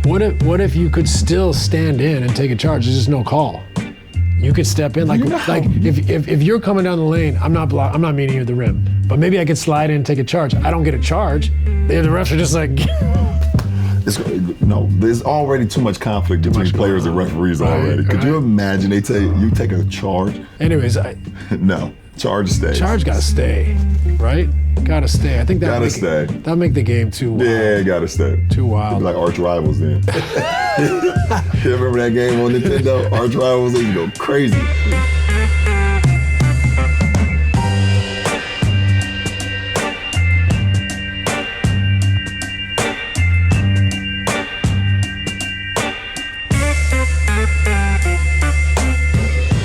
What if you could still stand in and take a charge? There's just no call. You could step in like if you're coming down the lane, I'm not meeting you at the rim, but maybe I could slide in and take a charge. I don't get a charge. The refs are just like. There's already too much conflict between players and referees already. Could you imagine they tell you take a charge? Anyways, no. Charge stays. Charge gotta stay, right? Gotta stay. I think that'll make the game too wild. Yeah, gotta stay. Too wild. Like arch rivals then. You remember that game on Nintendo? Arch rivals, you go crazy.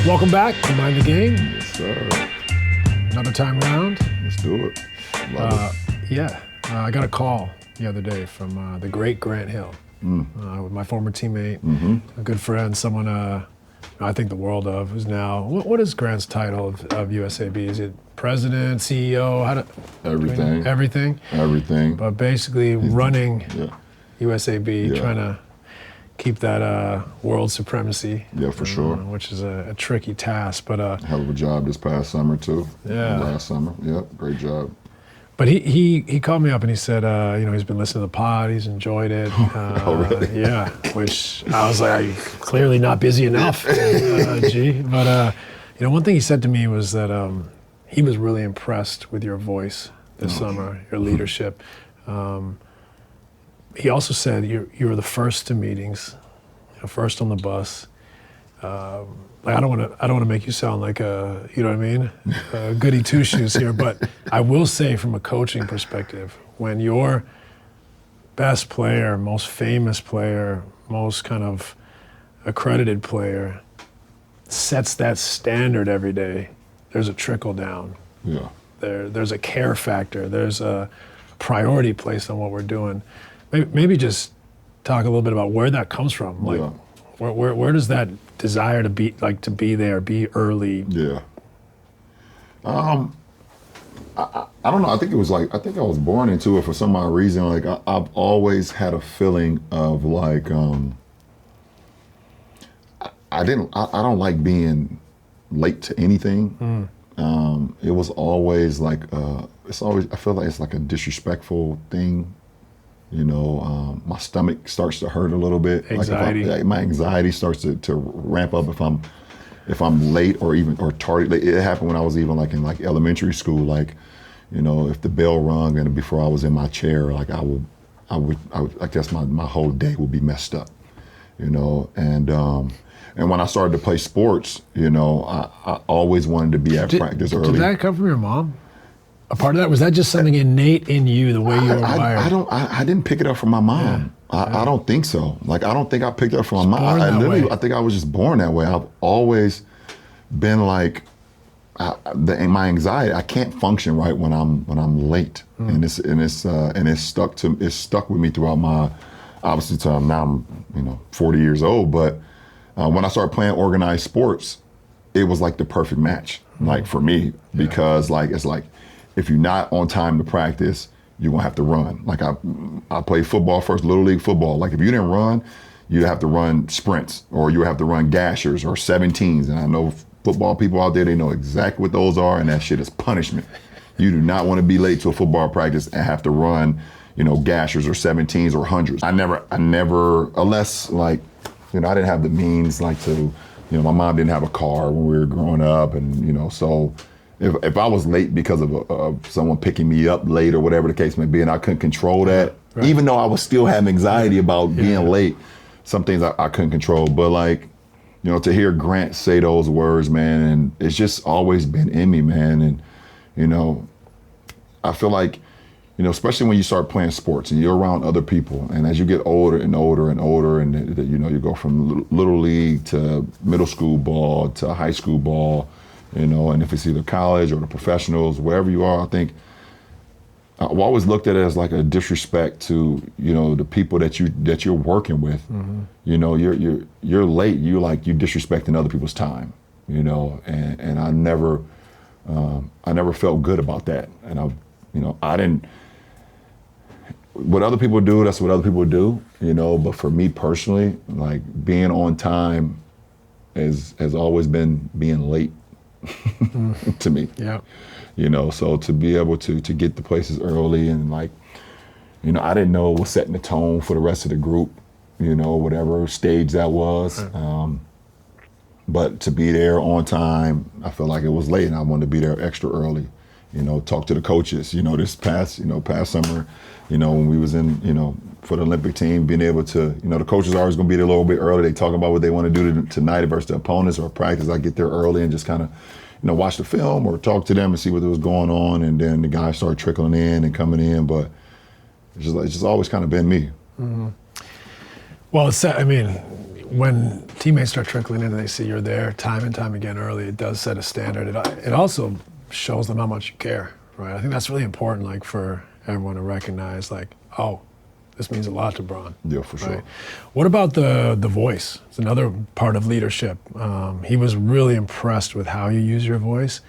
Welcome back to Mind the Game. Yes, sir. Another time round. Let's do it. I got a call the other day from the great Grant Hill, with my former teammate, a good friend, someone I think the world of, who's now, what is Grant's title of USAB? Is it president, CEO? Everything. Everything? But basically running USAB, Yeah. trying to keep that world supremacy. Yeah, for sure. Which is a tricky task, but hell of a job this past summer too. Yeah. Last summer. Yep, great job. But he called me up and he said, he's been listening to the pod, he's enjoyed it. Oh, really? Yeah, which I was like, clearly not busy enough, G. But one thing he said to me was that he was really impressed with your voice this summer, your leadership. He also said you were the first to meetings, first on the bus. I don't want to make you sound like a goody two shoes here, but I will say from a coaching perspective, when your best player, most famous player, most kind of accredited player sets that standard every day, there's a trickle down. Yeah. There's a care factor. There's a priority placed on what we're doing. Maybe just talk a little bit about where that comes from. Like, where does that desire to be there, be early? Yeah. I don't know. I think I was born into it for some odd reason. Like I've always had a feeling of like I don't like being late to anything. It was always like I feel like it's like a disrespectful thing. My stomach starts to hurt a little bit. Anxiety. Like my anxiety starts to ramp up if I'm late or tardy. It happened when I was even like in like elementary school. Like, if the bell rung and before I was in my chair, like I guess my whole day would be messed up. And when I started to play sports, I always wanted to be at practice early. Did that come from your mom? A part of that, was that just something innate in you, the way you were wired? I didn't pick it up from my mom. I don't think so. Like, I don't think I picked it up from my mom. I think I was just born that way. I've always been like, my anxiety, I can't function right when I'm late. And it's stuck with me throughout my, obviously till now I'm 40 years old, but when I started playing organized sports, it was like the perfect match, like for me, because like, it's like, if you're not on time to practice, you're gonna have to run. Like I played football first, Little League football. Like if you didn't run, you'd have to run sprints or you would have to run gashers or 17s. And I know football people out there, they know exactly what those are, and that shit is punishment. You do not wanna be late to a football practice and have to run, gashers or 17s or 100s. I never, unless like, I didn't have the means like to, my mom didn't have a car when we were growing up and, so if I was late because of someone picking me up late or whatever the case may be, and I couldn't control that, even though I was still having anxiety about being late, some things I couldn't control. But like, to hear Grant say those words, man, and it's just always been in me, man. And, I feel like, especially when you start playing sports and you're around other people, and as you get older and older and older, and you go from Little League to middle school ball to high school ball, and if it's either college or the professionals, wherever you are, I think I've always looked at it as like a disrespect to, the people that you're working with. Mm-hmm. You're late. You disrespecting other people's time. And I never felt good about that. And I didn't. what other people do, that's what other people do, you know. But for me personally, like being on time has always been being late to me. Yeah. You know, so to be able to get the places early and like, you know, I didn't know what setting the tone for the rest of the group, you know, whatever stage that was. But to be there on time, I felt like it was late and I wanted to be there extra early, you know, talk to the coaches, you know, this past summer, you know, when we was in, you know, for the Olympic team, being able to, you know, the coaches are always going to be there a little bit early. They talk about what they want to do tonight versus the opponents or practice. I get there early and just kind of, you know, watch the film or talk to them and see what was going on. And then the guys start trickling in and coming in. But it's just always kind of been me. Mm-hmm. Well, I mean, when teammates start trickling in and they see you're there time and time again early, it does set a standard. It also shows them how much you care, right? I think that's really important, like for everyone to recognize, like, oh, this means a lot to Bron. Yeah, for sure. Right? What about the voice? It's another part of leadership. He was really impressed with how you use your voice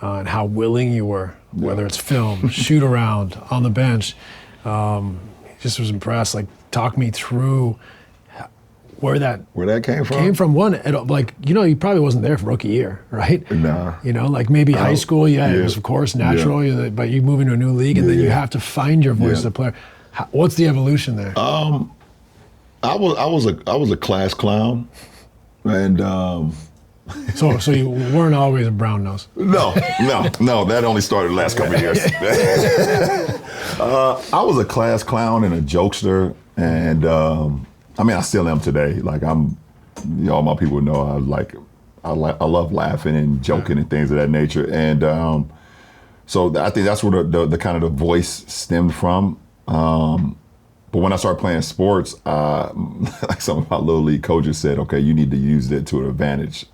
and how willing you were, whether it's film, shoot around, on the bench. He just was impressed. Like, talk me through where that came from. Like, you know, he probably wasn't there for rookie year, right? Nah. You know, like maybe high school, it was of course natural, but you move into a new league and then you have to find your voice as a player. What's the evolution there? I was a class clown, and so you weren't always a brown nose. No. That only started the last couple of years. I was a class clown and a jokester, and I mean, I still am today. Like all my people know I love laughing and joking and things of that nature, and so I think that's where the kind of the voice stemmed from. But when I started playing sports, like some of my little league coaches said, okay, you need to use that to an advantage,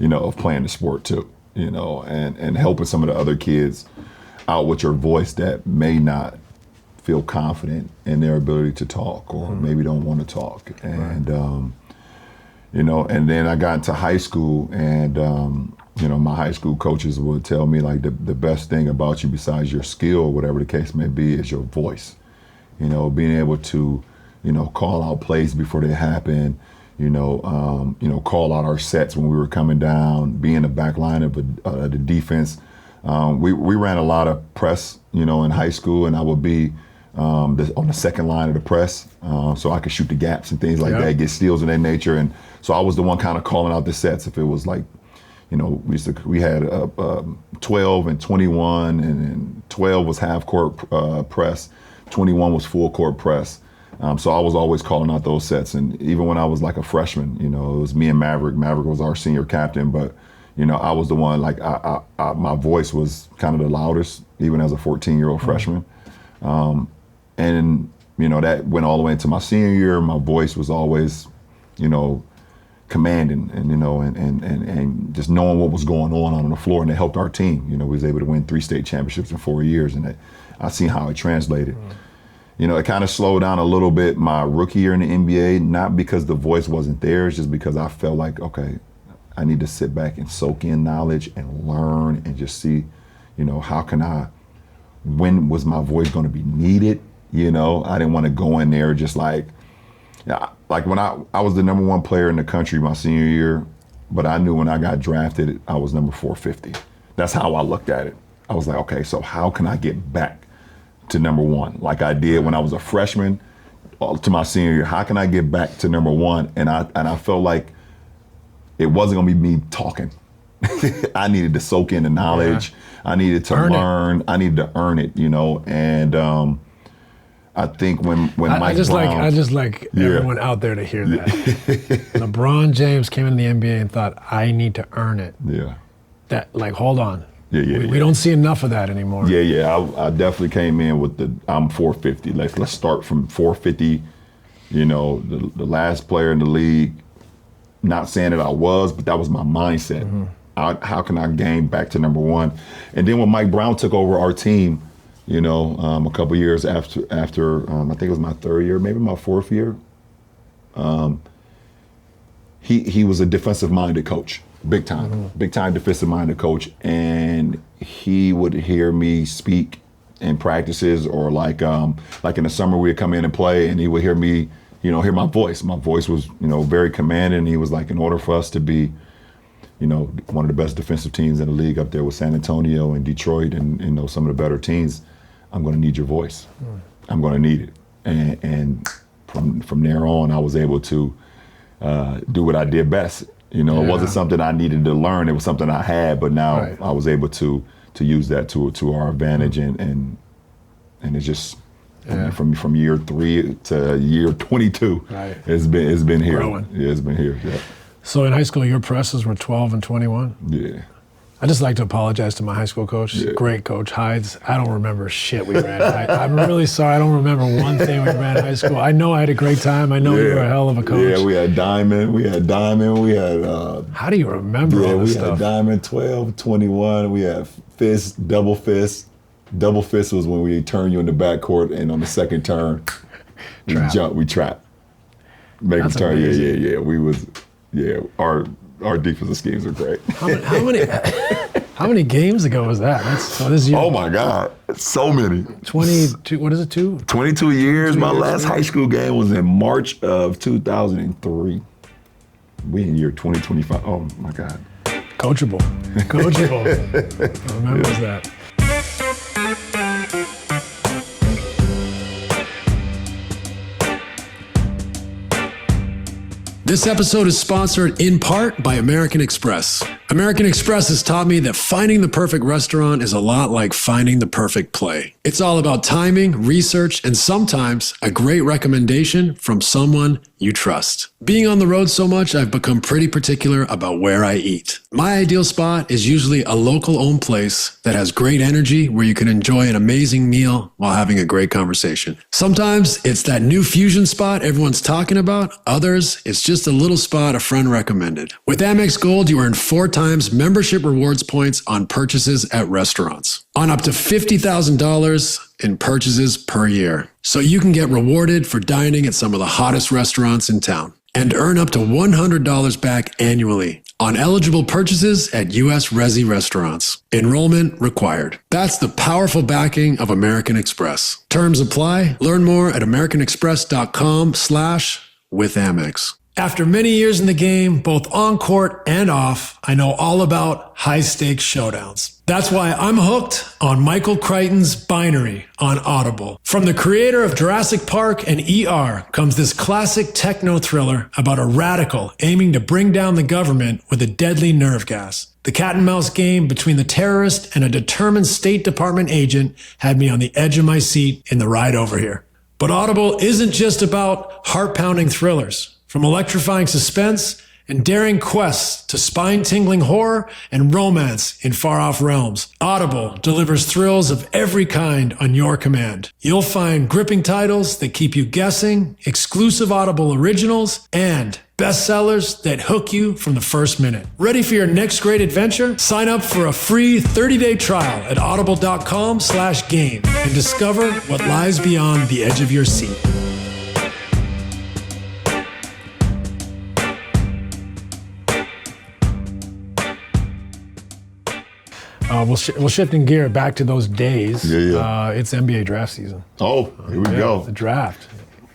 you know, of playing the sport too, you know, and helping some of the other kids out with your voice that may not feel confident in their ability to talk or maybe don't want to talk. And, you know, and then I got into high school and, you know, my high school coaches would tell me like the best thing about you besides your skill, whatever the case may be, is your voice. You know, being able to, you know, call out plays before they happen, you know, call out our sets when we were coming down, be in the back line of the defense. We ran a lot of press, you know, in high school, and I would be on the second line of the press, so I could shoot the gaps and things like that, get steals of that nature. And so I was the one kind of calling out the sets if it was like, you know, we had 12 and 21, and 12 was half court press, 21 was full court press. So I was always calling out those sets. And even when I was like a freshman, you know, it was me and Maverick. Maverick was our senior captain, but you know, I was the one, like my voice was kind of the loudest, even as a 14-year-old freshman. And you know, that went all the way into my senior year. My voice was always, you know, commanding and, you know, and just knowing what was going on the floor, and it helped our team. You know, we was able to win 3 state championships in 4 years, and I seen how it translated. You know, it kind of slowed down a little bit my rookie year in the NBA, not because the voice wasn't there, it's just because I felt like, okay, I need to sit back and soak in knowledge and learn and just see, you know, when was my voice going to be needed? You know, I didn't want to go in there just like when I was the number 1 player in the country my senior year, but I knew when I got drafted, I was number 450. That's how I looked at it. I was like, okay, so how can I get back to number 1? Like I did when I was a freshman to my senior year. How can I get back to number 1? And I felt like it wasn't gonna be me talking. I needed to soak in the knowledge. I needed to learn. I needed to earn it, you know. And I think when Mike Brown, I just like everyone out there to hear that. LeBron James came into the NBA and thought, I need to earn it. Yeah. That, like, hold on. We don't see enough of that anymore. I definitely came in with I'm 450. Let's start from 450. You know, the last player in the league. Not saying that I was, but that was my mindset. How can I gain back to number 1? And then when Mike Brown took over our team, you know, a couple years after I think it was my 3rd year, maybe my 4th year. He was a defensive-minded coach, big time defensive-minded coach, and he would hear me speak in practices, or like in the summer we'd come in and play, and he would hear me, hear my voice. My voice was, very commanding. He was like, in order for us to be, one of the best defensive teams in the league up there with San Antonio and Detroit and some of the better teams, I'm going to need your voice. I'm going to need it. And from there on, I was able to do what I did best. It wasn't something I needed to learn. It was something I had, but now I was able to use that to our advantage, and it's just from year 3 to year 22. Right. It's been here. Growing. Yeah, it's been here. Yeah. So in high school, your presses were 12 and 21? Yeah. I just like to apologize to my high school coach. Yeah. Great coach, Hides. I don't remember shit we ran. I'm really sorry. I don't remember one thing we ran in high school. I know I had a great time. I know you were a hell of a coach. Yeah, we had Diamond. We had. How do you remember all this stuff? We had Diamond 12, 21. We had Fist, Double Fist. Double Fist was when we turned you in the backcourt, and on the second turn, we trapped. Make them turn. Amazing. Yeah. We was. Yeah, our defensive schemes are great. How many games ago was that? This year. Oh my God, so many. 22. What is it? 22 years. My last high school game was in March of 2003. We in year 2025. Oh my God. Coachable. Remembers that. This episode is sponsored in part by American Express. American Express has taught me that finding the perfect restaurant is a lot like finding the perfect play. It's all about timing, research, and sometimes a great recommendation from someone you trust. Being on the road so much, I've become pretty particular about where I eat. My ideal spot is usually a local-owned place that has great energy where you can enjoy an amazing meal while having a great conversation. Sometimes it's that new fusion spot everyone's talking about. Others, it's just a little spot a friend recommended. With Amex Gold, you earn 4 times membership rewards points on purchases at restaurants, on up to $50,000 in purchases per year. So you can get rewarded for dining at some of the hottest restaurants in town and earn up to $100 back annually on eligible purchases at U.S. Resi restaurants. Enrollment required. That's the powerful backing of American Express. Terms apply. Learn more at americanexpress.com/withAmex. After many years in the game, both on court and off, I know all about high-stakes showdowns. That's why I'm hooked on Michael Crichton's Binary on Audible. From the creator of Jurassic Park and ER comes this classic techno thriller about a radical aiming to bring down the government with a deadly nerve gas. The cat and mouse game between the terrorist and a determined State Department agent had me on the edge of my seat in the ride over here. But Audible isn't just about heart-pounding thrillers. From electrifying suspense and daring quests to spine-tingling horror and romance in far-off realms, Audible delivers thrills of every kind on your command. You'll find gripping titles that keep you guessing, exclusive Audible originals, and bestsellers that hook you from the first minute. Ready for your next great adventure? Sign up for a free 30-day trial at audible.com/game and discover what lies beyond the edge of your seat. We'll shifting gear back to those days. It's NBA draft season. Oh, here we go. The draft.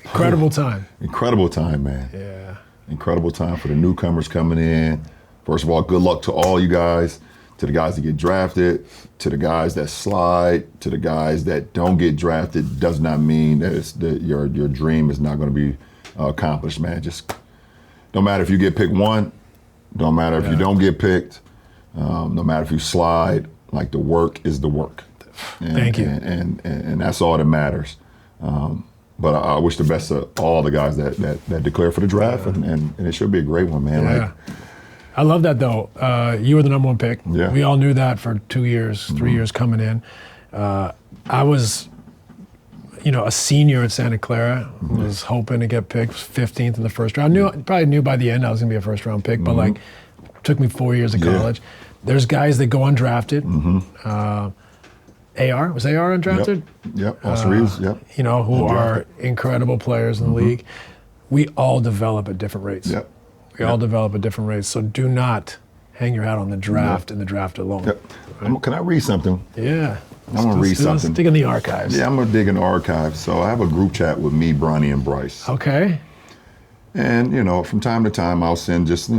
Incredible time. Incredible time, man. Yeah. Incredible time for the newcomers coming in. First of all, good luck to all you guys, to the guys that get drafted, to the guys that slide, to the guys that don't get drafted. Does not mean that your dream is not going to be accomplished, man. Just no matter if you get picked 1, don't matter if you don't get picked, no matter if you slide, like the work is the work. Thank you. And that's all that matters. But I wish the best to all the guys that declare for the draft, and it should be a great one, man. Yeah. I love that, though. You were the number 1 pick. Yeah. We all knew that for 2 years, 3 years coming in. I was, a senior at Santa Clara, was hoping to get picked 15th in the first round. Probably knew by the end I was going to be a first-round pick, but it took me 4 years of college. There's guys that go undrafted. AR, was AR undrafted? Yep. Austin Reeves, yep. Who are incredible players in the league. We all develop at different rates. Yep. We all develop at different rates. So do not hang your hat on the draft and the draft alone. Yep. Can I read something? Yeah. I'm going to read something. Dig in the archives. Yeah, I'm going to dig in the archives. So I have a group chat with me, Bronny, and Bryce. Okay. And, from time to time, I'll send just,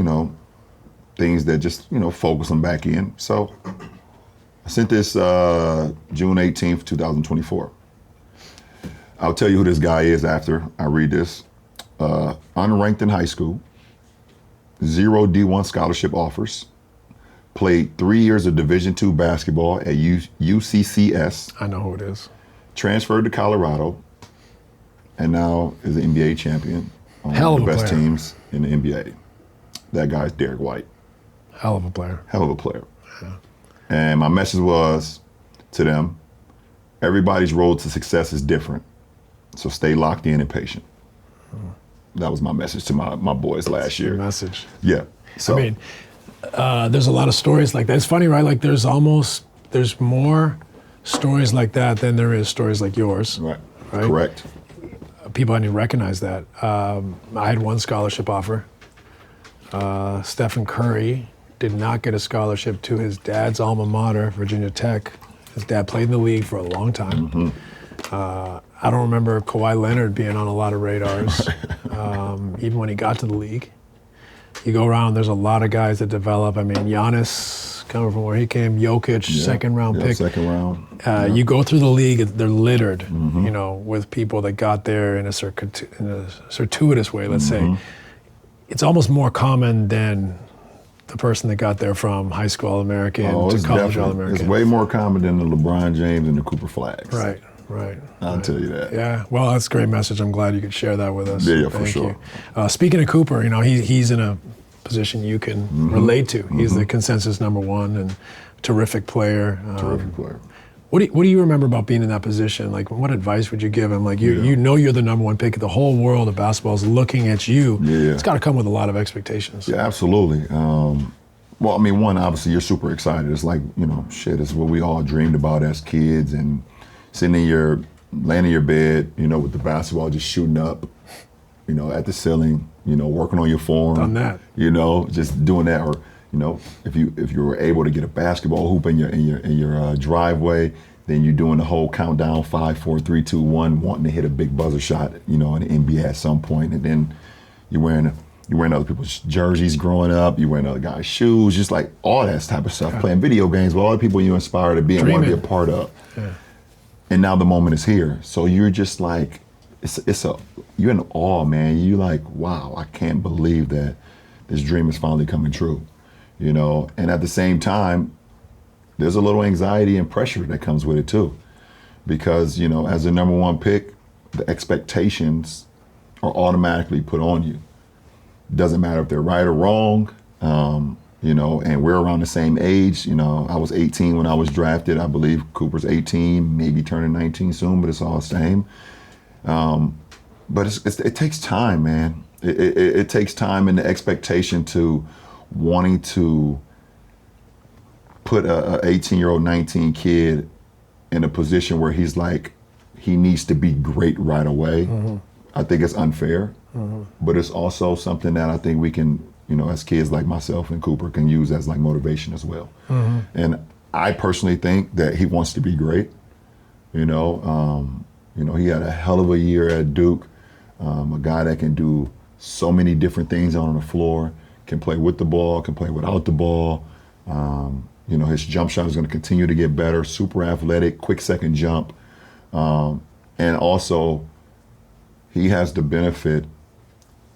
things that just, focus them back in. So I sent this June 18th, 2024. I'll tell you who this guy is after I read this. Unranked in high school, 0 D1 scholarship offers, played 3 years of Division II basketball at UCCS. I know who it is. Transferred to Colorado, and now is an NBA champion on Hell of the a best player. teams in the NBA. That guy's Derek White. Hell of a player. Hell of a player. Yeah. And my message was to them, everybody's road to success is different, so stay locked in and patient. That was my message to my boys last year. Good message. Yeah. So, I mean, there's a lot of stories like that. It's funny, right? Like there's more stories like that than there is stories like yours. Right. Correct. People I didn't recognize that. I had one scholarship offer. Stephen Curry did not get a scholarship to his dad's alma mater, Virginia Tech. His dad played in the league for a long time. Mm-hmm. I don't remember Kawhi Leonard being on a lot of radars, even when he got to the league. You go around, there's a lot of guys that develop. I mean, Giannis, coming from where he came, Jokic, second round pick. Second round. You go through the league, they're littered, with people that got there in a circuitous way, let's say. It's almost more common than the person that got there from high school All-American to college All-American. It's way more common than the LeBron James and the Cooper Flaggs. Right. I'll tell you that. Yeah, well, that's a great message. I'm glad you could share that with us. Yeah, for sure. Speaking of Cooper, he's in a position you can relate to. He's the consensus number one and terrific player. Terrific player. What do you remember about being in that position? Like, what advice would you give him? Like, you know you're the number one pick. The whole world of basketball is looking at you. Yeah. It's got to come with a lot of expectations. Yeah, absolutely. Well, I mean, one, obviously, you're super excited. It's like, it's what we all dreamed about as kids, and laying in your bed, with the basketball just shooting up, at the ceiling, working on your form. Done that. Just doing that, or if you were able to get a basketball hoop in your driveway, then you're doing the whole countdown 5, 4, 3, 2, 1, wanting to hit a big buzzer shot, in the NBA at some point, and then you're wearing other people's jerseys growing up, you're wearing other guys' shoes, just like all that type of stuff, playing video games with all the people you inspire to be and want to be a part of. Yeah. And now the moment is here. So you're just like, you're in awe, man. You're like, wow, I can't believe that this dream is finally coming true, And at the same time, there's a little anxiety and pressure that comes with it too. Because, as the number one pick, the expectations are automatically put on you. Doesn't matter if they're right or wrong, and we're around the same age. I was 18 when I was drafted. I believe Cooper's 18, maybe turning 19 soon, but it's all the same. But it takes time, man. It takes time and the expectation to wanting to put a 18-year-old, 19 kid in a position where he's like, he needs to be great right away. Mm-hmm. I think it's unfair, but it's also something that I think we can, as kids like myself and Cooper can use as like motivation as well. Mm-hmm. And I personally think that he wants to be great. He had a hell of a year at Duke. A guy that can do so many different things on the floor, can play with the ball, can play without the ball. His jump shot is going to continue to get better, super athletic, quick second jump. And also, he has the benefit,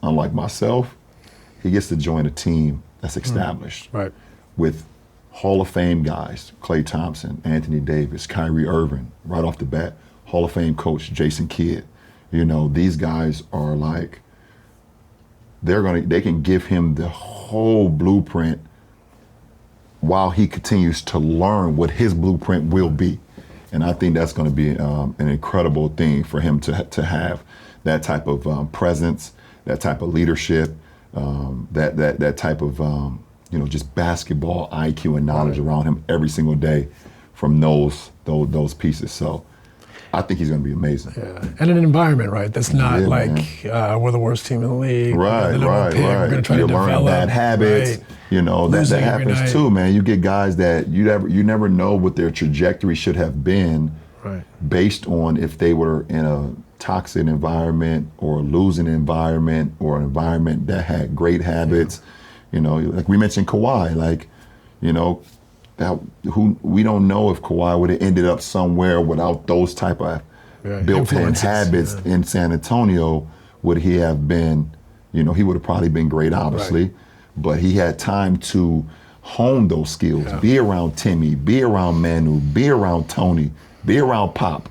unlike myself, he gets to join a team that's established. Right. With Hall of Fame guys, Klay Thompson, Anthony Davis, Kyrie Irving, right off the bat, Hall of Fame coach Jason Kidd. These guys are like, they can give him the whole blueprint while he continues to learn what his blueprint will be. And I think that's going to be an incredible thing for him to have that type of presence, that type of leadership, that type of just basketball IQ and knowledge around him every single day from those pieces. So I think he's going to be amazing. Yeah, and an environment, right? That's not we're the worst team in the league. Right. We're going to try to develop bad habits. that Losing every happens night. too, man. You get guys that you never know what their trajectory should have been, Right. based on if they were in a toxic environment or a losing environment or an environment that had great habits. Like we mentioned Kawhi, we don't know if Kawhi would have ended up somewhere without those type of built-in habits in San Antonio. Would he have been, he would have probably been great, obviously, but he had time to hone those skills, be around Timmy, be around Manu, be around Tony, be around Pop,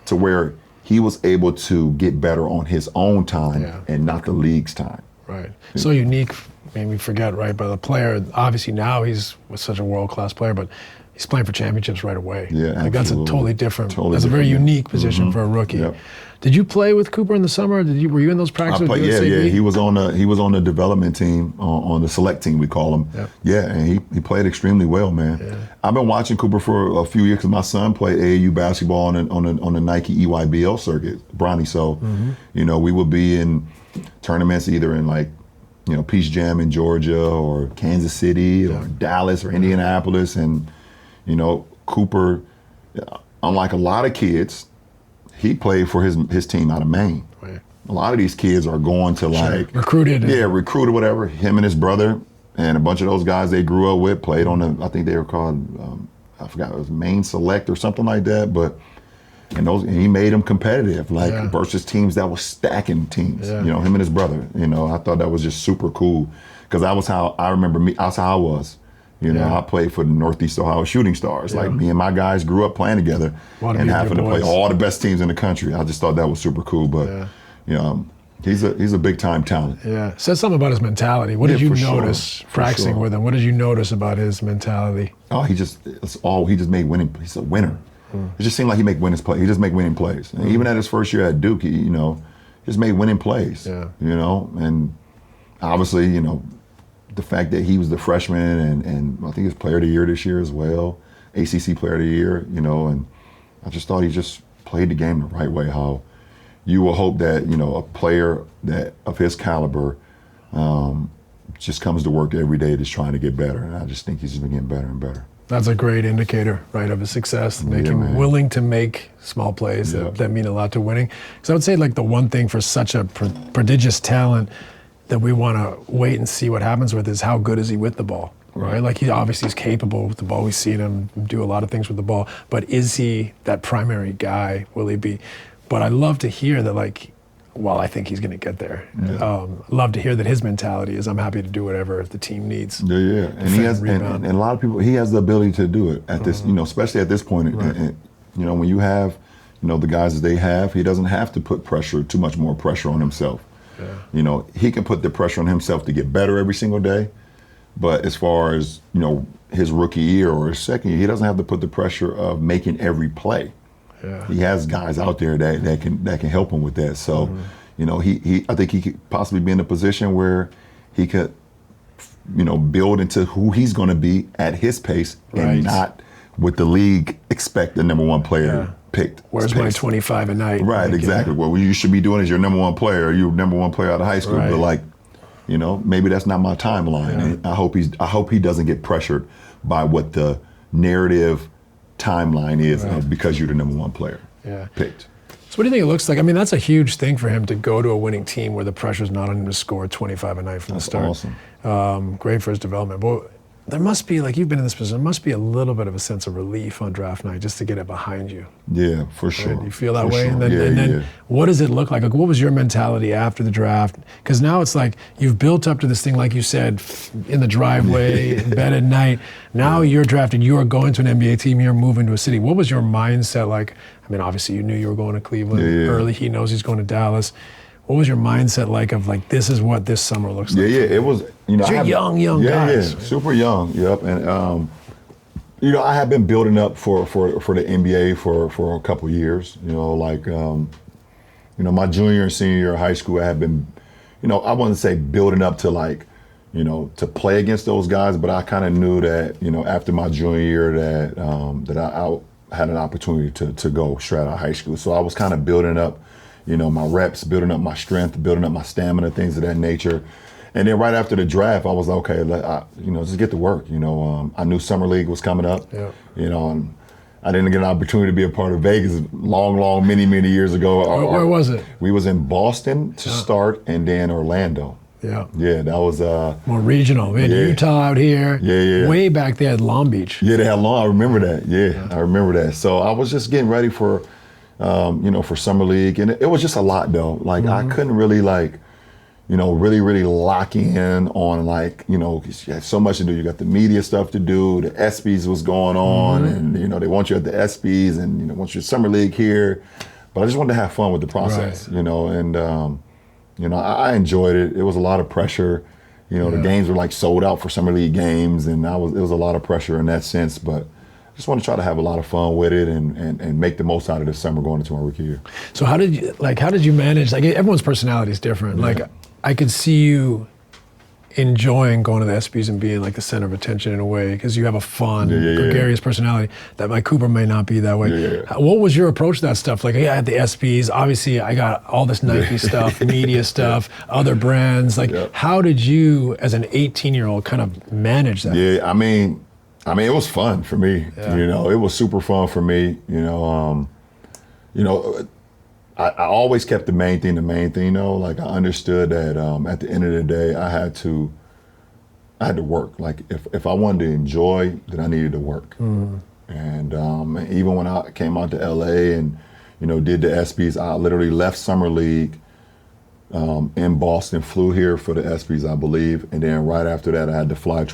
to where he was able to get better on his own time and not the league's time. Right. So unique, made me forget, right? But the player, obviously now he's such a world-class player, but he's playing for championships right away. Yeah, like that's a totally different, that's a very different, unique position for a rookie. Yep. Did you play with Cooper in the summer? Were you in those practices? Yeah. He was on the development team, on the select team, we call him. Yep. Yeah, and he played extremely well, man. Yeah. I've been watching Cooper for a few years because my son played AAU basketball on the Nike EYBL circuit, Bronny. So, we would be in tournaments either in Peach Jam in Georgia or Kansas City or Dallas or Indianapolis, and Cooper, unlike a lot of kids, he played for his team out of Maine. Right. A lot of these kids are going to recruited. Yeah, recruited, whatever. Him and his brother and a bunch of those guys they grew up with played on I think they were called, I forgot, it was Maine Select or something like that. But and he made them competitive, versus teams that was stacking teams. Yeah. Him and his brother. I thought that was just super cool because that was how I remember me. That's how I was. I played for the Northeast Ohio Shooting Stars. Like me and my guys grew up playing together and having to play all the best teams in the country. I just thought that was super cool. But he's a big time talent. Yeah, says something about his mentality. What did you notice practicing with him? What did you notice about his mentality? Oh, he just made winning. He's a winner. It just seemed like he just make winning plays. And even at his first year at Duke, he just made winning plays. Yeah. And obviously, the fact that he was the freshman and I think he was player of the year this year as well, ACC player of the year, and I just thought he just played the game the right way, how you will hope that, a player that of his caliber just comes to work every day just trying to get better. And I just think he's just been getting better and better. That's a great indicator, right, of his success, make him willing to make small plays that mean a lot to winning. So I would say the one thing for such a prodigious talent that we want to wait and see what happens with is how good is he with the ball, right? He obviously is capable with the ball. We've seen him do a lot of things with the ball, but is he that primary guy? Will he be? But I love to hear that, while I think he's going to get there, love to hear that his mentality is I'm happy to do whatever the team needs. Yeah. And he has, and a lot of people, he has the ability to do it at this, especially at this point. Right. And, when you have, the guys that they have, he doesn't have to put too much more pressure on himself. Yeah. He can put the pressure on himself to get better every single day. But as far as, his rookie year or his second year, he doesn't have to put the pressure of making every play. Yeah. He has guys out there that can help him with that. So, I think he could possibly be in a position where he could, build into who he's going to be at his pace and not with the league expect the number one player picked. Where's my 25 a night? Right, exactly. What you should be doing is your number one player. You're number one player out of high school. Right. But maybe that's not my timeline. Yeah. And I hope he doesn't get pressured by what the narrative timeline is because you're the number one player picked. So what do you think it looks like? I mean, that's a huge thing for him to go to a winning team where the pressure's not on him to score 25 a night from the start. Awesome. Great for his development. But there must be, you've been in this position, there must be a little bit of a sense of relief on draft night just to get it behind you. Yeah, for sure. Right? You feel that way? Sure. And then what does it look like? What was your mentality after the draft? Because now it's you've built up to this thing, like you said, in the driveway, in bed at night. Now you're drafted, you're going to an NBA team, you're moving to a city. What was your mindset like? I mean, obviously you knew you were going to Cleveland early. He knows he's going to Dallas. What was your mindset like of this is what this summer looks like? Yeah, it was, you're young guys. Yeah, super young, yep. And, I have been building up for the NBA for a couple years, my junior and senior year of high school, I have been, I wouldn't say building up to to play against those guys, but I kind of knew that, after my junior year that I had an opportunity to go straight out of high school. So I was kind of building up, my reps, building up my strength, building up my stamina, things of that nature. And then right after the draft, I was like, okay, just get to work. I knew Summer League was coming up. Yeah. And I didn't get an opportunity to be a part of Vegas long, many years ago. Where was it? We was in Boston to start, and then Orlando. Yeah. Yeah, that was more regional. We had Utah out here. Yeah. Way back they had Long Beach. Yeah, they had I remember that. Yeah, I remember that. So I was just getting ready for, for Summer League, and it was just a lot though. Like I couldn't really really lock in on 'cause you had so much to do. You got the media stuff to do. The ESPYs was going on, and they want you at the ESPYs, and want your Summer League here. But I just wanted to have fun with the process, and I enjoyed it. It was a lot of pressure. The games were sold out for Summer League games, and it was a lot of pressure in that sense. But I just want to try to have a lot of fun with it and make the most out of this summer going into my rookie year. So how did you manage? Everyone's personality is different. Yeah. I could see you enjoying going to the ESPYs and being the center of attention in a way because you have a fun, gregarious personality that Cooper may not be that way. Yeah. What was your approach to that stuff? I had the ESPYs, obviously I got all this Nike stuff, media stuff, other brands. How did you, as an 18-year-old, kind of manage that? Yeah, I mean, it was fun for me. Yeah. It was super fun for me. I always kept the main thing. I understood that at the end of the day, I had to work. If I wanted to enjoy, then I needed to work. Mm-hmm. And even when I came out to LA and did the ESPYs, I literally left Summer League in Boston, flew here for the ESPYs, I believe, and then right after that, I had to fly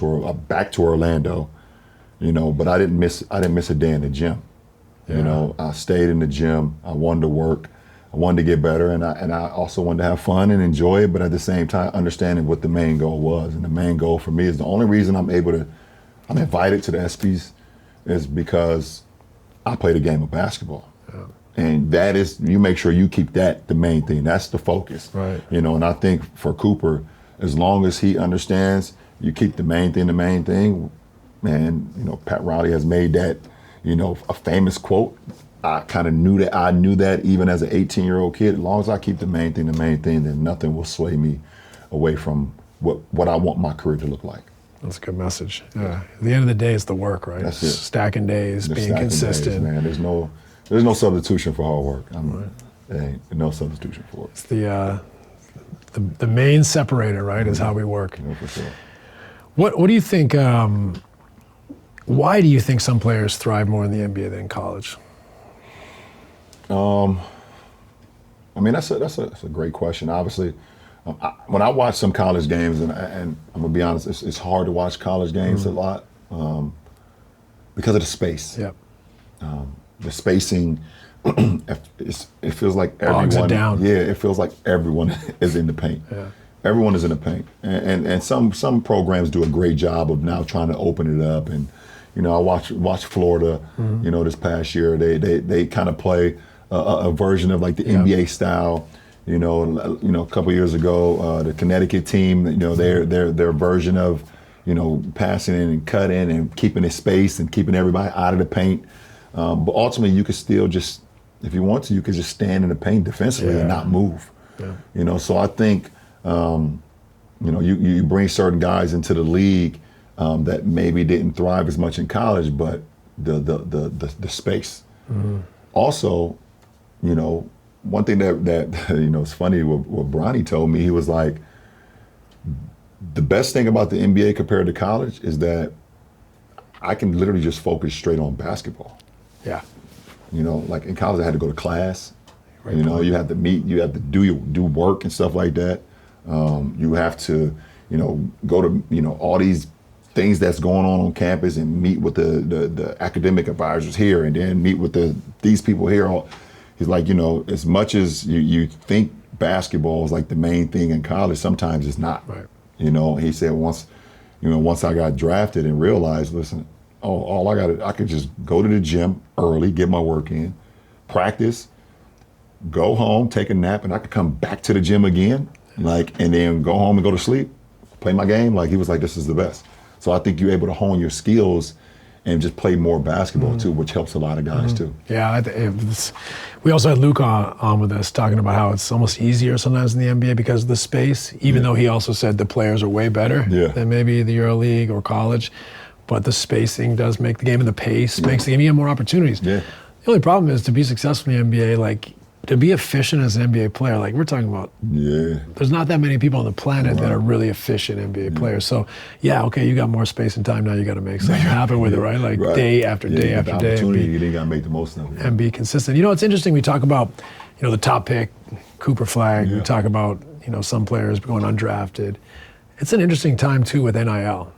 back to Orlando. But I didn't miss a day in the gym. Yeah. I stayed in the gym. I wanted to work. I wanted to get better, and I also wanted to have fun and enjoy it, but at the same time, understanding what the main goal was. And the main goal for me is the only reason I'm invited to the ESPYs is because I played a game of basketball. Yeah. And that is, you make sure you keep that the main thing. That's the focus. Right. And I think for Cooper, as long as he understands you keep the main thing, man, Pat Riley has made that, a famous quote. I kind of knew that even as an 18-year-old kid. As long as I keep the main thing, then nothing will sway me away from what I want my career to look like. That's a good message. Yeah. At the end of the day, it's the work, right? That's it. Stacking days, being consistent. Days, man. There's no substitution for hard work. There ain't no substitution for it. It's the main separator, right, is how we work. For sure. What do you think? Why do you think some players thrive more in the NBA than in college? That's a great question. Obviously, when I watch some college games, and I'm gonna be honest, it's hard to watch college games a lot because of the space. Yep. The spacing, it feels like Bogs everyone. it down. Yeah, it feels like everyone is in the paint. Yeah. Everyone is in the paint, and some programs do a great job of now trying to open it up. And I watched Florida, this past year. They kind of play a version of the NBA style. A couple years ago, the Connecticut team, their version of, passing in and cutting and keeping it spaced and keeping everybody out of the paint. But ultimately, you could still just, if you want to, you could just stand in the paint defensively and not move. Yeah. So I think, you bring certain guys into the league that maybe didn't thrive as much in college, but the space. Mm-hmm. Also, one thing that it's funny what Bronny told me. He was like, the best thing about the NBA compared to college is that I can literally just focus straight on basketball. Yeah. In college I had to go to class. Right. You have to meet, you have to do work and stuff like that. You have to, go to, all these things that's going on campus and meet with the academic advisors here and then meet with these people here. He's like, as much as you think basketball is the main thing in college, sometimes it's not. Right. He said once I got drafted and realized, listen, I could just go to the gym early, get my work in, practice, go home, take a nap, and I could come back to the gym again, and then go home and go to sleep, play my game. He was like, this is the best. So I think you're able to hone your skills and just play more basketball too, which helps a lot of guys too. Yeah, we also had Luke on with us talking about how it's almost easier sometimes in the NBA because of the space, even though he also said the players are way better than maybe the EuroLeague or college. But the spacing does make the game, and the pace makes the game. You have more opportunities. Yeah. The only problem is to be successful in the NBA, like to be efficient as an NBA player, like we're talking about, there's not that many people on the planet that are really efficient NBA players. So, okay, you got more space and time now. You got to make something happen with it, right? Like day after day after day. You didn't got to make the most of it. And be consistent. You know, it's interesting. We talk about, the top pick, Cooper Flagg. We talk about, some players going undrafted. It's an interesting time too with NIL.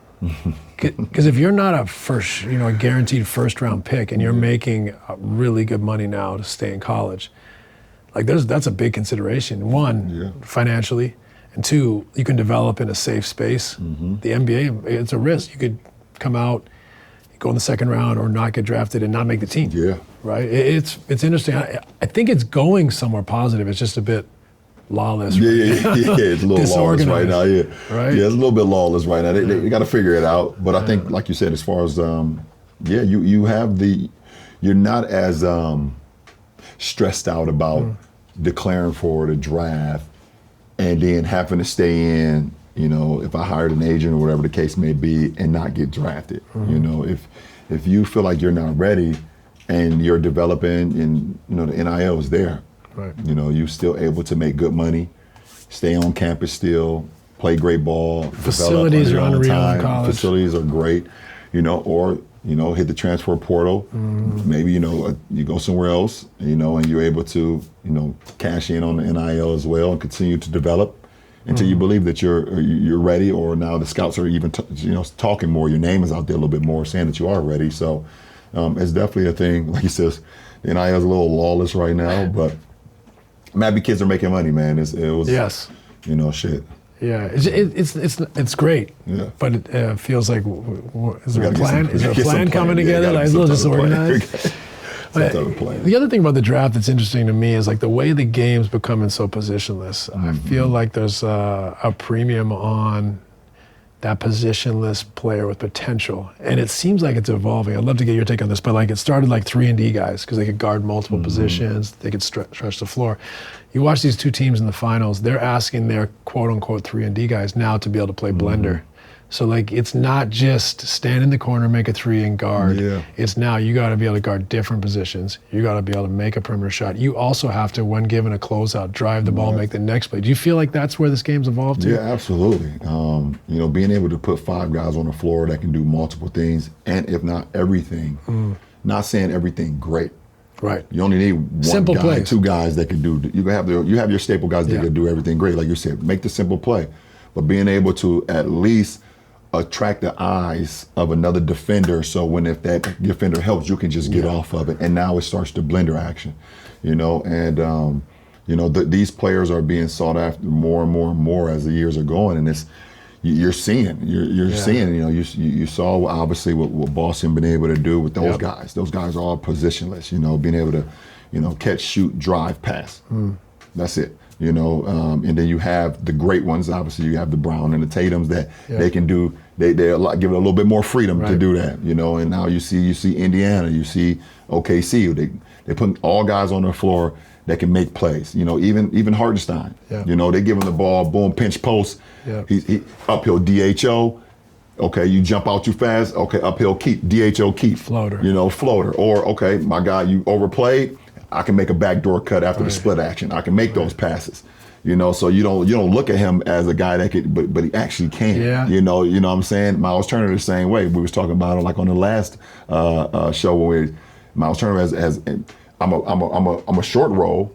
Because if you're not a guaranteed first round pick and you're making really good money now to stay in college, like that's a big consideration. One, financially, and two, you can develop in a safe space. The NBA, it's a risk. You could come out, go in the second round, or not get drafted and not make the team. Yeah. Right. It's interesting. I think it's going somewhere positive. It's just a bit lawless. It's a little lawless right now. Right. Yeah, it's a little bit lawless right now. They got to figure it out. But I think, like you said, as far as you're not as stressed out about declaring for the draft and then having to stay in, if I hired an agent or whatever the case may be and not get drafted. If you feel like you're not ready and you're developing and, the NIL is there. Right. You still able to make good money, stay on campus still, play great ball. Facilities are unreal in college. Facilities are great, or hit the transfer portal. Maybe, you go somewhere else, and you're able to, cash in on the NIL as well and continue to develop until you believe that you're ready, or now the scouts are even, talking more. Your name is out there a little bit more, saying that you are ready. So it's definitely a thing. Like he says, the NIL is a little lawless right now, but Mabby kids are making money, man. It was, shit. Yeah, it's great. Yeah. But it feels like, is there a plan? Is there a plan coming together? Like, it's a little disorganized. The other thing about the draft that's interesting to me is like the way the game's becoming so positionless. I feel like there's a premium on that positionless player with potential. And it seems like it's evolving. I'd love to get your take on this, but like it started like 3-and-D guys because they could guard multiple positions, they could stretch the floor. You watch these two teams in the finals, they're asking their quote-unquote 3-and-D guys now to be able to play blender. So like it's not just stand in the corner, make a three and guard. It's now you got to be able to guard different positions. You got to be able to make a perimeter shot. You also have to, when given a closeout, drive the ball, make the next play. Do you feel like that's where this game's evolved to? Yeah, absolutely. Being able to put 5 guys on the floor that can do multiple things, and if not everything, not saying everything great. Right. You only need one simple guy, plays. 2 guys that can do. You have your staple guys that can do everything great, like you said. Make the simple play, but being able to at least attract the eyes of another defender, so if that defender helps, you can just get off of it, and now it starts the blender action, these players are being sought after more and more and more as the years are going, and it's you're seeing, you saw obviously what Boston been able to do with those guys. Those guys are all positionless, being able to, catch, shoot, drive, pass. That's it. And then you have the great ones. Obviously, you have the Brown and the Tatums that they can do. They give it a little bit more freedom to do that. And now you see Indiana, you see OKC. They put all guys on their floor that can make plays. Even Hartenstein. They give him the ball, boom, pinch post. He uphill DHO. Okay, you jump out too fast. Okay, uphill keep DHO keep. Floater. Floater. Or okay, my guy, you overplayed. I can make a backdoor cut after the split action. I can make those passes, So you don't look at him as a guy that could, but he actually can. You know what I'm saying. Miles Turner the same way. We was talking about it like on the last show when Miles Turner as I'm a short roll.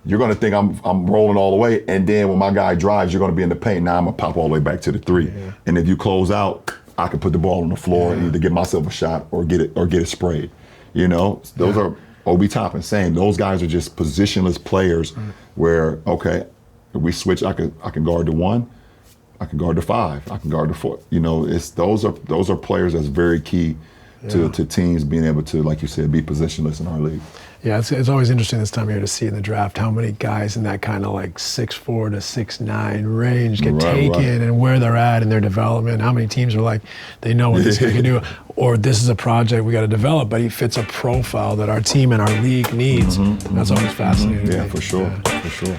You're gonna think I'm rolling all the way, and then when my guy drives, you're gonna be in the paint. Now I'm gonna pop all the way back to the 3, and if you close out, I can put the ball on the floor and either get myself a shot or get it sprayed. Those are. Obi Toppin saying those guys are just positionless players where, okay, if we switch, I can guard the 1, I can guard the 5, I can guard the 4. Those are players that's very key to teams being able to, like you said, be positionless in our league. Yeah, it's always interesting this time of year to see in the draft how many guys in that kind of like 6'4" to 6'9" range get taken and where they're at in their development. How many teams are like, they know what this guy can do, or this is a project we got to develop, but he fits a profile that our team and our league needs. That's always fascinating. Yeah, for sure, for sure.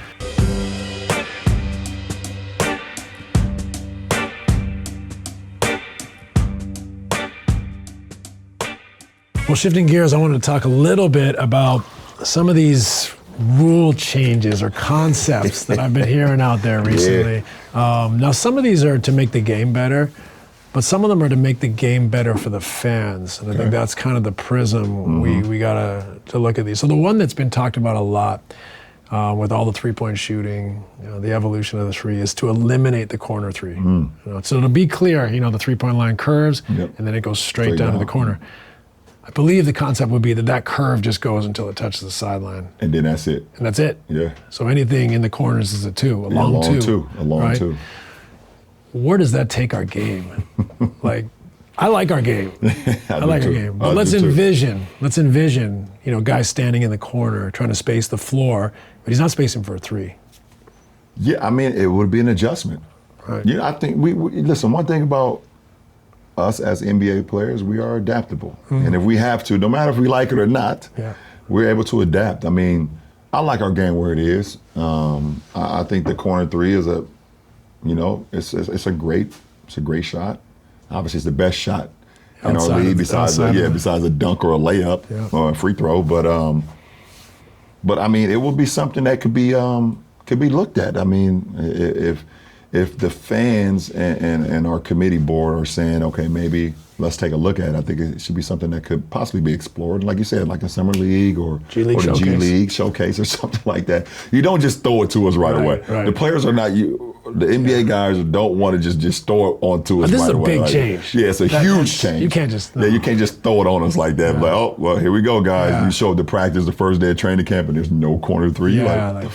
Well, shifting gears, I wanted to talk a little bit about some of these rule changes or concepts that I've been hearing out there recently. Now, some of these are to make the game better, but some of them are to make the game better for the fans. And I think that's kind of the prism we got to look at these. So the one that's been talked about a lot with all the three-point shooting, the evolution of the three, is to eliminate the corner three. So to be clear, the three-point line curves, and then it goes straight down to the corner. I believe the concept would be that curve just goes until it touches the sideline. And then that's it. And that's it. Yeah. So anything in the corners is a long two. A long two. Where does that take our game? Like, I like our game. I like our game. But let's envision, guys standing in the corner trying to space the floor, but he's not spacing for a three. Yeah, I mean, it would be an adjustment. Right. Yeah, I think we listen, one thing about us as NBA players, we are adaptable. And if we have to, no matter if we like it or not, we're able to adapt. I mean, I like our game where it is. I think the corner three is it's a great shot. Obviously, it's the best shot in our league besides a dunk or a layup or a free throw. But I mean, it will be something that could be looked at. I mean, if the fans and our committee board are saying, okay, maybe let's take a look at it, I think it should be something that could possibly be explored. Like you said, like a summer league or the G League showcase or something like that. You don't just throw it to us right away. Right. The players are not the NBA guys don't want to just throw it onto us right away. This is a big change. Yeah, it's a huge change. You can't just you can't just throw it on us like that. Like, oh, well, here we go, guys. You show up to practice the first day of training camp and there's no corner three. Yeah,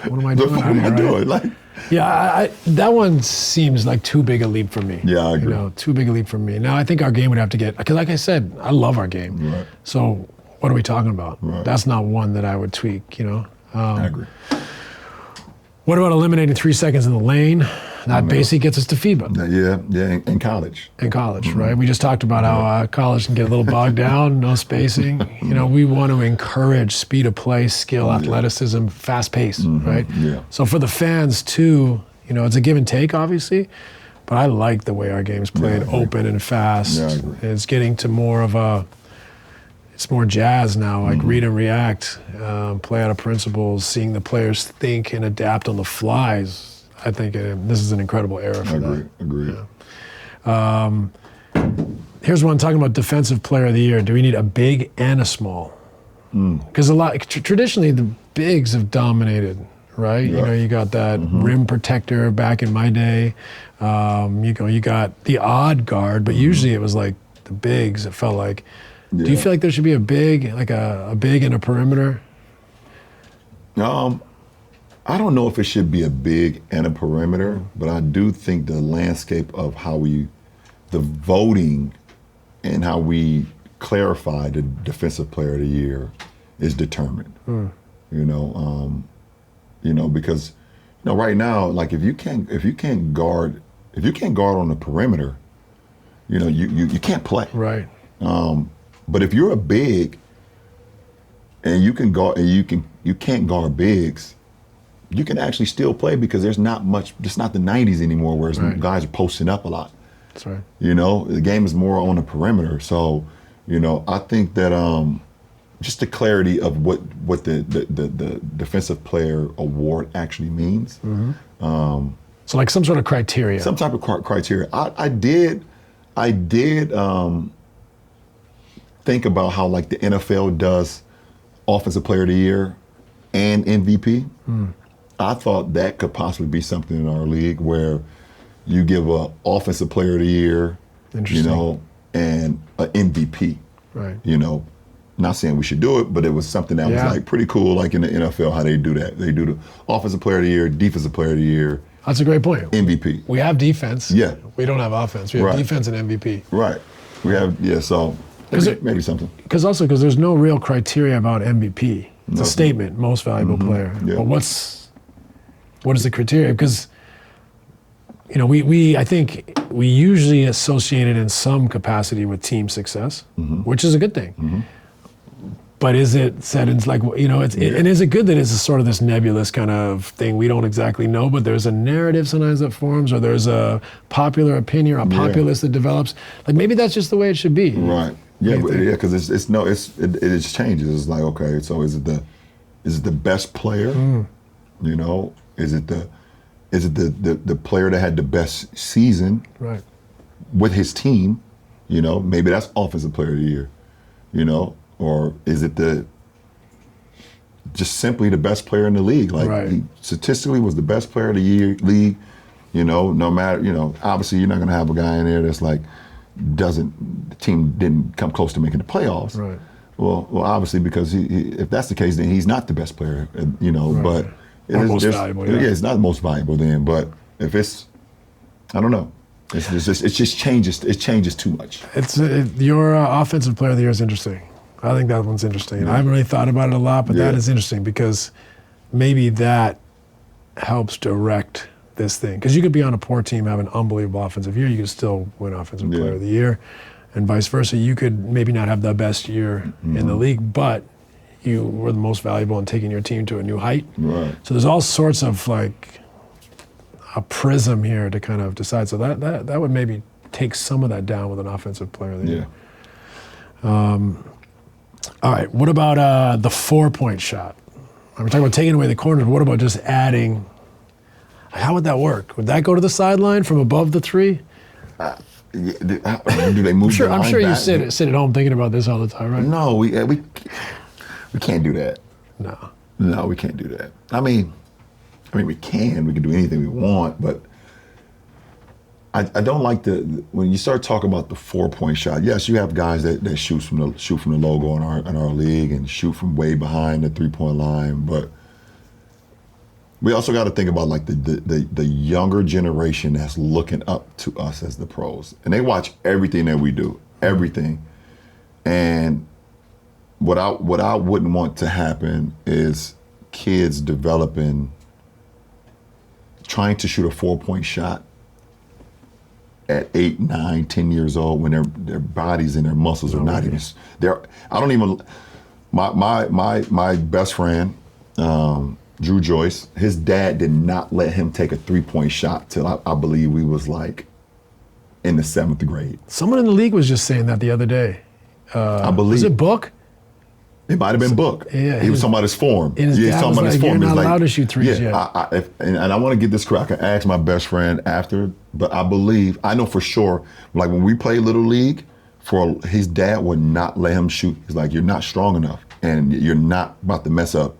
what am I doing? What am I doing? Like, yeah, that one seems like too big a leap for me. Yeah, I agree. Too big a leap for me. Now, I think our game would have to get, because like I said, I love our game. Right. So what are we talking about? Right. That's not one that I would tweak, I agree. What about eliminating 3 seconds in the lane? That basically gets us to FIBA. Yeah, in college. In college, right? We just talked about how college can get a little bogged down, no spacing. We want to encourage speed of play, skill, athleticism, fast pace, right? Yeah. So for the fans too, it's a give and take, obviously, but I like the way our game's played, open and fast. Yeah, I agree. It's getting to more of it's more jazz now, like read and react, play out of principles, seeing the players think and adapt on the flies. I think this is an incredible era for that. Agreed. Yeah. Here's one talking about defensive player of the year. Do we need a big and a small? Because traditionally the bigs have dominated, right? Yeah. You got that rim protector back in my day. You got the odd guard, but usually it was like the bigs. It felt like. Yeah. Do you feel like there should be a big, like a big and a perimeter? I don't know if it should be a big and a perimeter, but I do think the landscape of the voting and how we clarify the defensive player of the year is determined. Because right now, like if you can't guard on the perimeter, you can't play. Right. But if you're a big and you can guard and you can't guard bigs, you can actually still play because there's not much. It's not the '90s anymore, where guys are posting up a lot. That's right. The game is more on the perimeter. So, I think that just the clarity of what the defensive player award actually means. So like some sort of criteria. Some type of criteria. I did think about how like the NFL does Offensive Player of the Year and MVP. I thought that could possibly be something in our league where you give a Offensive Player of the Year, and an MVP. Right. Not saying we should do it, but it was something that was like pretty cool, like in the NFL, how they do that. They do the Offensive Player of the Year, Defensive Player of the Year. That's a great point. MVP. We have defense. Yeah. We don't have offense. We have defense and MVP. Right. We have, so maybe something. Because there's no real criteria about MVP. It's a statement, most valuable player. Yeah. But what is the criteria? Because I think we usually associate it in some capacity with team success, which is a good thing. But is it said it's like, and is it good that it's a sort of this nebulous kind of thing we don't exactly know, but there's a narrative sometimes that forms, or there's a popular opinion or a populace that develops? Like maybe that's just the way it should be. Right. Yeah, because it just changes. It's like, okay, so is it the best player? Is it the player that had the best season with his team? Maybe that's offensive player of the year. Or is it just simply the best player in the league? Like he statistically was the best player of the league. No matter, obviously you're not going to have a guy in there that's like the team didn't come close to making the playoffs. Right. Well, obviously because if that's the case, then he's not the best player. But most valuable. Yeah, it's not the most valuable then. But if it's, I don't know. It just changes. It changes too much. Your offensive player of the year is interesting. I think that one's interesting. And I haven't really thought about it a lot, but that is interesting because maybe that helps direct this thing. Because you could be on a poor team, have an unbelievable offensive year, you could still win offensive player of the year, and vice versa. You could maybe not have the best year in the league, but you were the most valuable in taking your team to a new height. Right. So there's all sorts of like a prism here to kind of decide. So that would maybe take some of that down with an offensive player of the year. All right, what about the 4-point shot? We're talking about taking away the corner, but what about just adding? How would that work? Would that go to the sideline from above the three? Do they move I'm sure you sit at home thinking about this all the time, right? No, we can't do that. No, we can't do that. I mean, we can do anything we want, but I don't like when you start talking about the 4-point shot. Yes, you have guys that shoot from the logo in our league and shoot from way behind the 3-point line, but we also got to think about like the younger generation that's looking up to us as the pros, and they watch everything that we do, everything. And what I wouldn't want to happen is kids trying to shoot a 4-point shot at 8, 9, 10 years old when their bodies and their muscles are not even there. My best friend, Drew Joyce, his dad did not let him take a 3-point shot till I believe we was like in the 7th grade. Someone in the league was just saying that the other day. I believe. Was it Book? It might have been Book. Yeah, he was talking about his form. His dad was like, you're not allowed to shoot threes yet. And I want to get this correct. I can ask my best friend after, but I know for sure, like when we played Little League, his dad would not let him shoot. He's like, you're not strong enough, and you're not about to mess up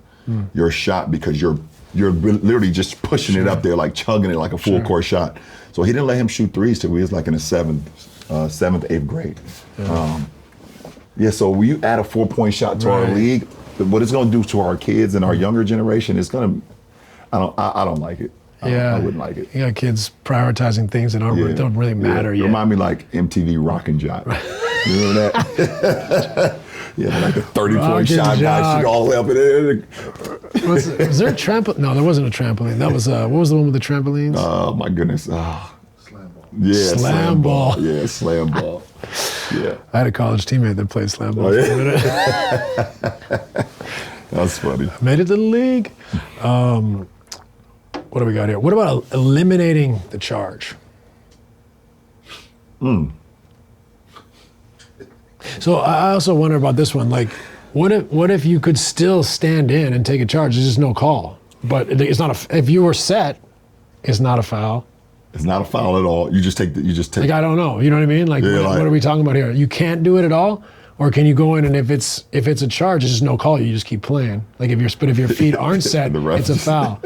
your shot because you're literally just pushing it up there, like chugging it like a full court shot. So he didn't let him shoot threes till he was like in the 7th, 8th grade. So when you add a 4-point shot to our league, what it's going to do to our kids and our younger generation is going to, I don't like it. I wouldn't like it. You got kids prioritizing things that don't really matter yet. Remind me like MTV Rock and Jock. You remember that? Like a 30-point shot guy shoot all the way up in there. Was there a trampoline? No, there wasn't a trampoline. That was, what was the one with the trampolines? Oh, my goodness. Slam ball. Yeah, slam ball. Yeah, slam ball. Yeah. I had a college teammate that played slam ball. That's funny. I made it to the league. What do we got here? What about eliminating the charge? So I also wonder about this one. Like, what if you could still stand in and take a charge? There's just no call. But it's not if you were set, it's not a foul. It's not a foul at all. You just take. Like, I don't know. You know what I mean? Like, what are we talking about here? You can't do it at all, or can you go in and if it's a charge, it's just no call. You just keep playing. Like if your feet aren't set, it's a foul.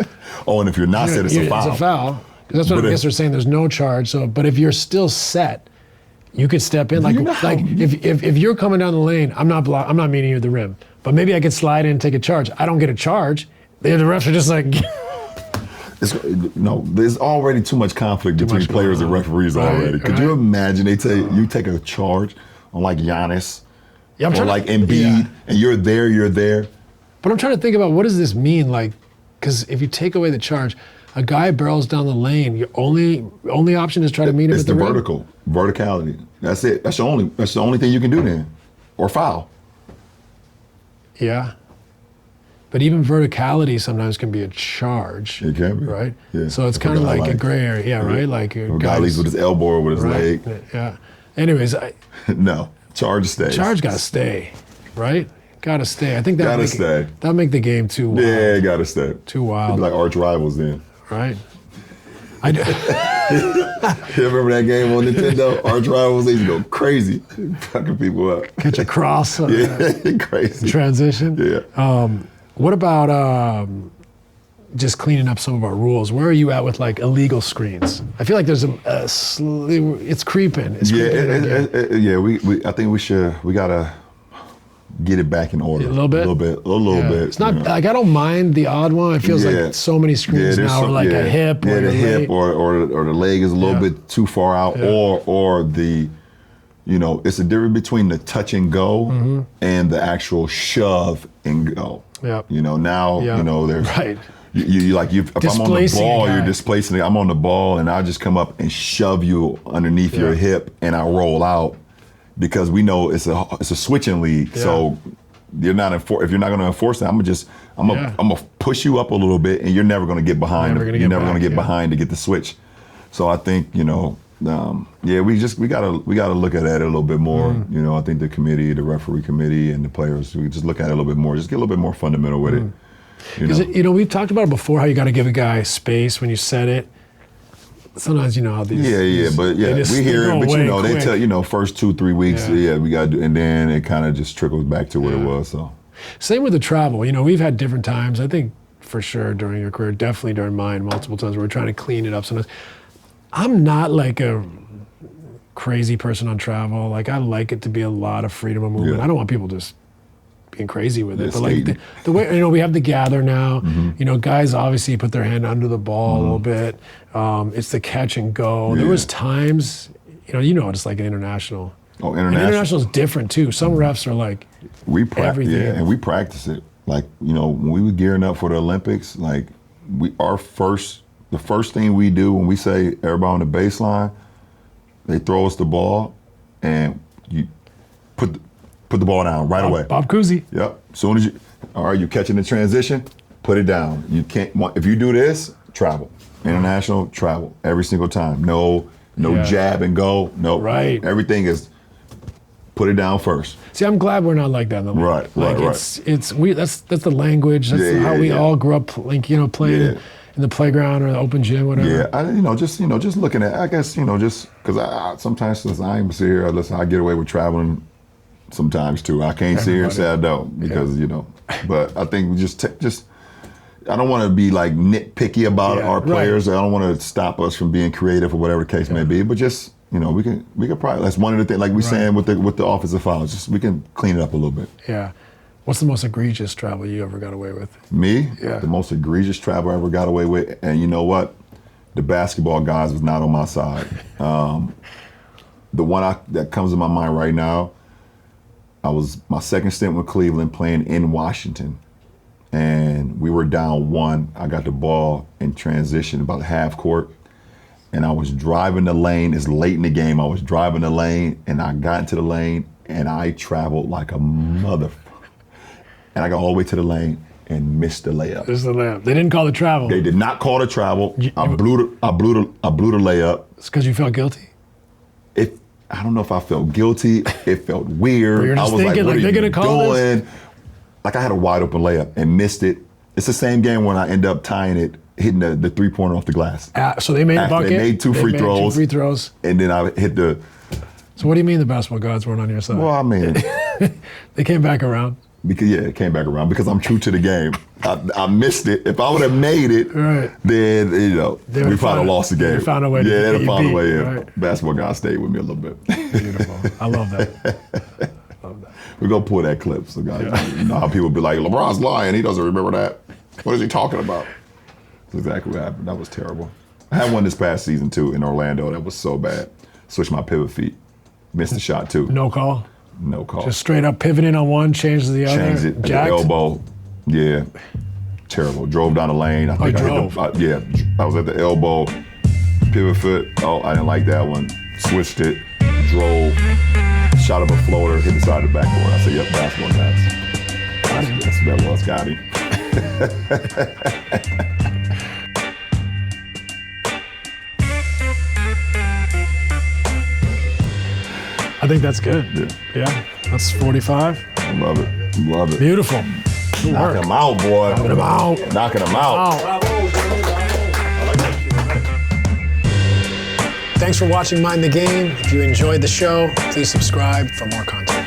And if you're not set, it's a foul. It's a foul. That's what I guess they're saying. There's no charge. So, but if you're still set, you could step in. Like if you're coming down the lane, I'm not meeting you at the rim, but maybe I could slide in and take a charge. I don't get a charge. The refs are just like. there's already too much conflict between players and referees already. Could you imagine they tell you take a charge on like Giannis or like Embiid, and you're there. But I'm trying to think about what does this mean? Like, because if you take away the charge, a guy barrels down the lane. Your only option is try to meet him at the rim. Verticality. That's it. That's the only thing you can do then, or foul. Yeah. But even verticality sometimes can be a charge. It can be. Right? Yeah. So it's kind of like a gray area. Yeah, right? Like a guy leaves with his elbow or with his leg. Yeah. Anyways. No. Charge stays. Charge got to stay, right? Got to stay. I think that'll make the game too wild. Yeah, got to stay. Too wild. Be like arch rivals then. Right? You remember that game on Nintendo? Arch rivals, they used to go crazy. Fucking people up. Catch a cross. Crazy. Transition. Yeah. What about just cleaning up some of our rules? Where are you at with like illegal screens? I feel like there's it's creeping. It's creeping. I think we gotta get it back in order. A little bit. It's not like I don't mind the odd one. It feels like so many screens now are like a hip. Yeah, the hip or the leg is a little bit too far out, or the. It's a difference between the touch and go and the actual shove and go. Yeah. There's right. If I'm on the ball, you're displacing it. I'm on the ball, and I just come up and shove you underneath your hip, and I roll out because we know it's a switching league. Yeah. So if you're not going to enforce that, I'm gonna push you up a little bit, and you're never going to get behind. You're never going to get behind to get the switch. So I think we gotta look at that a little bit more. I think the committee, the referee committee, and the players, we just look at it a little bit more. Just get a little bit more fundamental with it. Because we've talked about it before, how you got to give a guy space when you set it. Sometimes how these. We hear it, but they tell first 2-3 weeks, we got to do, and then it kind of just trickles back to what it was. So. Same with the travel. We've had different times. I think for sure during your career, definitely during mine, multiple times where we're trying to clean it up. Sometimes I'm not like a crazy person on travel. Like I like it to be a lot of freedom of movement. I don't want people just being crazy with it. But like the way we have the gather now. Guys obviously put their hand under the ball a little bit. It's the catch and go. There was times, what it's like in international. Oh, international is different too. Some refs are like everything. Yeah, and we practice it. Like when we were gearing up for the Olympics, like the first thing we do when we say everybody on the baseline, they throw us the ball, and you put the ball down right away. Bob Cousy. Yep. As soon as you catching the transition, put it down. You can't. If you do this, travel. International, travel every single time. No jab and go. No. Right. Everything is put it down first. See, I'm glad we're not like that in the league. Right. That's the language. That's how we all grew up. Playing. In the playground or the open gym, whatever. Yeah, just looking at, I guess, just because I sometimes since I ain't sit here, I get away with traveling sometimes too. I can't sit here and say I don't because but I think we just I don't want to be like nitpicky about our players. I don't want to stop us from being creative or whatever the case may be. But just we can probably, that's one of the things like we're saying with the offensive fouls. Just we can clean it up a little bit. Yeah. What's the most egregious travel you ever got away with? Me? Yeah. The most egregious travel I ever got away with, and you know what? The basketball guys was not on my side. The one that comes to my mind right now, I was my second stint with Cleveland playing in Washington, and we were down 1. I got the ball in transition about half court, and I was driving the lane. It's late in the game. I was driving the lane, and I got into the lane, and I traveled like a motherfucker. And I got all the way to the lane and missed the layup. Missed the layup. They didn't call the travel. They did not call the travel. I blew the layup. It's because you felt guilty? I don't know if I felt guilty. It felt weird. You're just thinking, what they're are gonna you call doing? this? Like I had a wide open layup and missed it. It's the same game when I end up tying it, hitting the 3-pointer off the glass. So they made a bucket. They made two free throws. And then I hit the. So what do you mean the basketball gods weren't on your side? Well, I mean. They came back around. Because it came back around because I'm true to the game. I missed it. If I would have made it, then we probably lost the game. They found a way. They'd have found a way in. Right. Basketball guy stayed with me a little bit. Beautiful. I love that. We're gonna pull that clip, so guys, you know how people be like, LeBron's lying. He doesn't remember that. What is he talking about? That's exactly what happened. That was terrible. I had one this past season too in Orlando. That was so bad. Switched my pivot feet. Missed the shot too. No call? No call. Just straight up pivoting on one, change to the other? Changed it at the elbow. Yeah. Terrible. Drove down the lane. I think I was at the elbow. Pivot foot. Oh, I didn't like that one. Switched it. Drove. Shot up a floater. Hit the side of the backboard. I said, yep, basketball guys. That's what that was, Scotty. I think that's good. Yeah. That's 45. I love it. Love it. Beautiful. Good work. Knocking them out, boy. Knocking them out. Knocking them out. Thanks for watching Mind the Game. If you enjoyed the show, please subscribe for more content.